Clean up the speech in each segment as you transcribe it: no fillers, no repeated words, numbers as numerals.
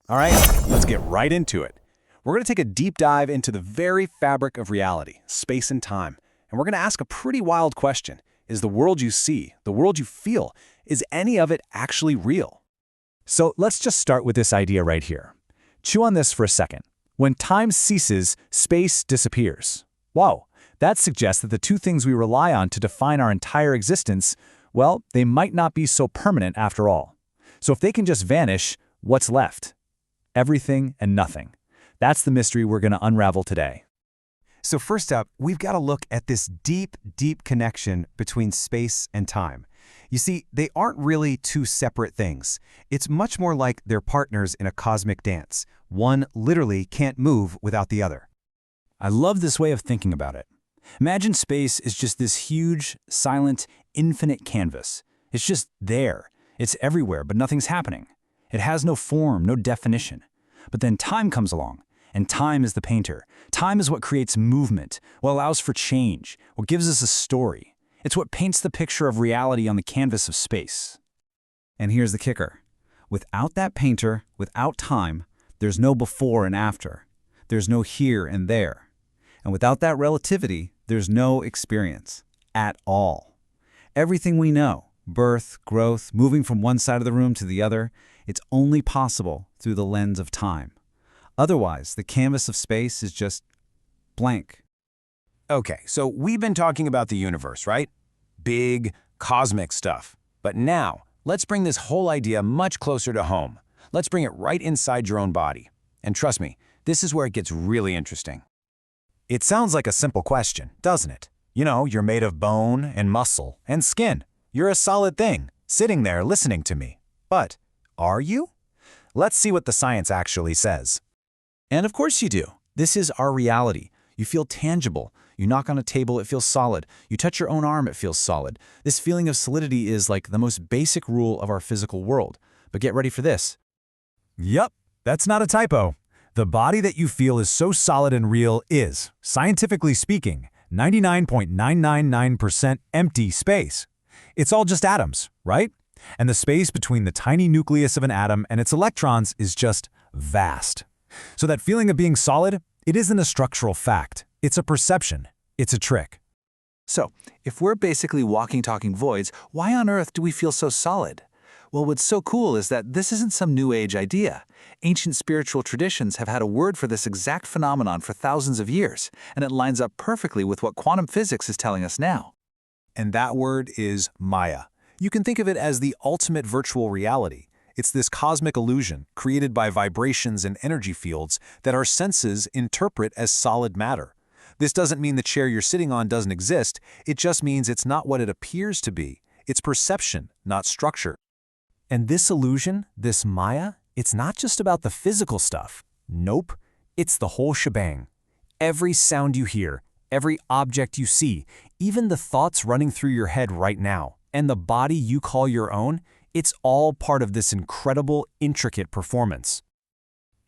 All right, let's get right into it. We're going to take a deep dive into the very fabric of reality, space and time. And we're going to ask a pretty wild question. Is the world you see, the world you feel, is any of it actually real? So let's just start with this idea right here. Chew on this for a second. When time ceases, space disappears. Wow, that suggests that the two things we rely on to define our entire existence, well, they might not be so permanent after all. So if they can just vanish, what's left? Everything and nothing. That's the mystery we're going to unravel today. So first up, we've got to look at this deep, deep connection between space and time. You see, they aren't really two separate things. It's much more like they're partners in a cosmic dance. One literally can't move without the other. I love this way of thinking about it. Imagine space is just this huge, silent, infinite canvas. It's just there. It's everywhere, but nothing's happening. It has no form, no definition. But then time comes along, and time is the painter. Time is what creates movement, what allows for change, what gives us a story. It's what paints the picture of reality on the canvas of space. And here's the kicker. Without that painter, without time, there's no before and after. There's no here and there. And without that relativity, there's no experience at all. Everything we know, birth, growth, moving from one side of the room to the other, it's only possible through the lens of time. Otherwise, the canvas of space is just blank. Okay, so we've been talking about the universe, right? Big, cosmic stuff. But now, let's bring this whole idea much closer to home. Let's bring it right inside your own body. And trust me, this is where it gets really interesting. It sounds like a simple question, doesn't it? You know, you're made of bone and muscle and skin. You're a solid thing, sitting there listening to me. But are you? Let's see what the science actually says. And of course you do. This is our reality. You feel tangible. You knock on a table, it feels solid. You touch your own arm, it feels solid. This feeling of solidity is like the most basic rule of our physical world. But get ready for this. Yup, that's not a typo. The body that you feel is so solid and real is, scientifically speaking, 99.999% empty space. It's all just atoms, right? And the space between the tiny nucleus of an atom and its electrons is just vast. So that feeling of being solid, it isn't a structural fact. It's a perception. It's a trick. So, if we're basically walking, talking voids, why on earth do we feel so solid? Well, what's so cool is that this isn't some new age idea. Ancient spiritual traditions have had a word for this exact phenomenon for thousands of years, and it lines up perfectly with what quantum physics is telling us now. And that word is Maya. You can think of it as the ultimate virtual reality. It's this cosmic illusion created by vibrations and energy fields that our senses interpret as solid matter. This doesn't mean the chair you're sitting on doesn't exist. It just means it's not what it appears to be. It's perception, not structure. And this illusion, this Maya, it's not just about the physical stuff. Nope, it's the whole shebang. Every sound you hear, every object you see, even the thoughts running through your head right now, and the body you call your own, it's all part of this incredible, intricate performance.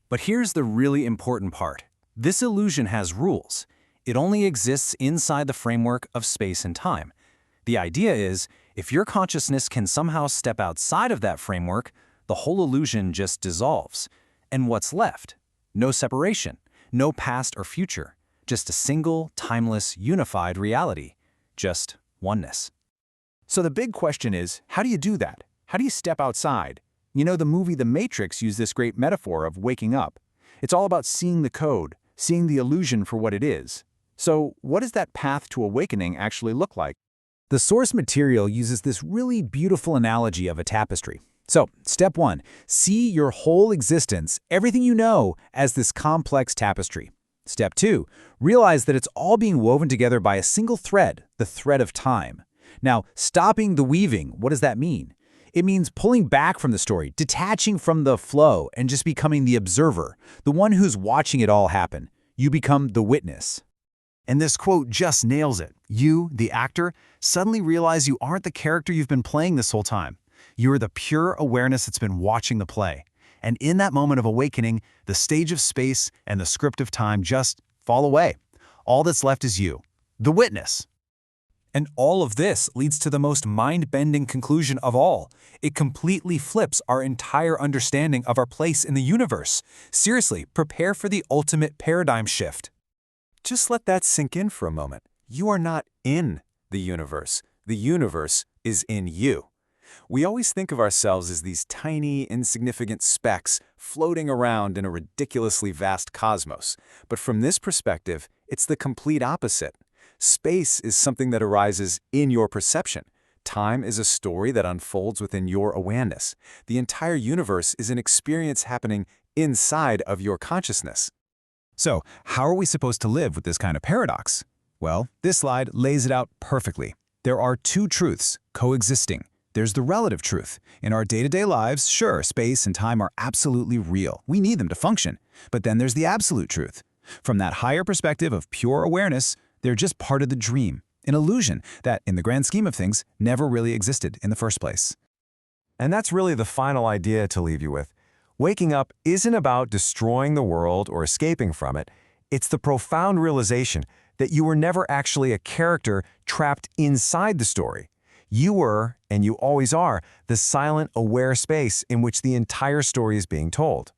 But here's the really important part. This illusion has rules. It only exists inside the framework of space and time. The idea is, if your consciousness can somehow step outside of that framework, the whole illusion just dissolves. And what's left? No separation, no past or future, just a single, timeless, unified reality. Just oneness. So the big question is, how do you do that? How do you step outside? You know, the movie The Matrix used this great metaphor of waking up. It's all about seeing the code, seeing the illusion for what it is. So what does that path to awakening actually look like? The source material uses this really beautiful analogy of a tapestry. So, step 1, see your whole existence, everything you know, as this complex tapestry. Step 2, realize that it's all being woven together by a single thread, the thread of time. Now, stopping the weaving, what does that mean? It means pulling back from the story, detaching from the flow, and just becoming the observer, the one who's watching it all happen. You become the witness. And this quote just nails it. You, the actor, suddenly realize you aren't the character you've been playing this whole time. You are the pure awareness that's been watching the play. And in that moment of awakening, the stage of space and the script of time just fall away. All that's left is you, the witness. And all of this leads to the most mind-bending conclusion of all. It completely flips our entire understanding of our place in the universe. Seriously, prepare for the ultimate paradigm shift. Just let that sink in for a moment. You are not in the universe. The universe is in you. We always think of ourselves as these tiny, insignificant specks floating around in a ridiculously vast cosmos. But from this perspective, it's the complete opposite. Space is something that arises in your perception. Time is a story that unfolds within your awareness. The entire universe is an experience happening inside of your consciousness. So, how are we supposed to live with this kind of paradox? Well, this slide lays it out perfectly. There are two truths coexisting. There's the relative truth. In our day-to-day lives, sure, space and time are absolutely real. We need them to function. But then there's the absolute truth. From that higher perspective of pure awareness, they're just part of the dream, an illusion that, in the grand scheme of things, never really existed in the first place. And that's really the final idea to leave you with. Waking up isn't about destroying the world or escaping from it. It's the profound realization that you were never actually a character trapped inside the story. You were, and you always are, the silent, aware space in which the entire story is being told.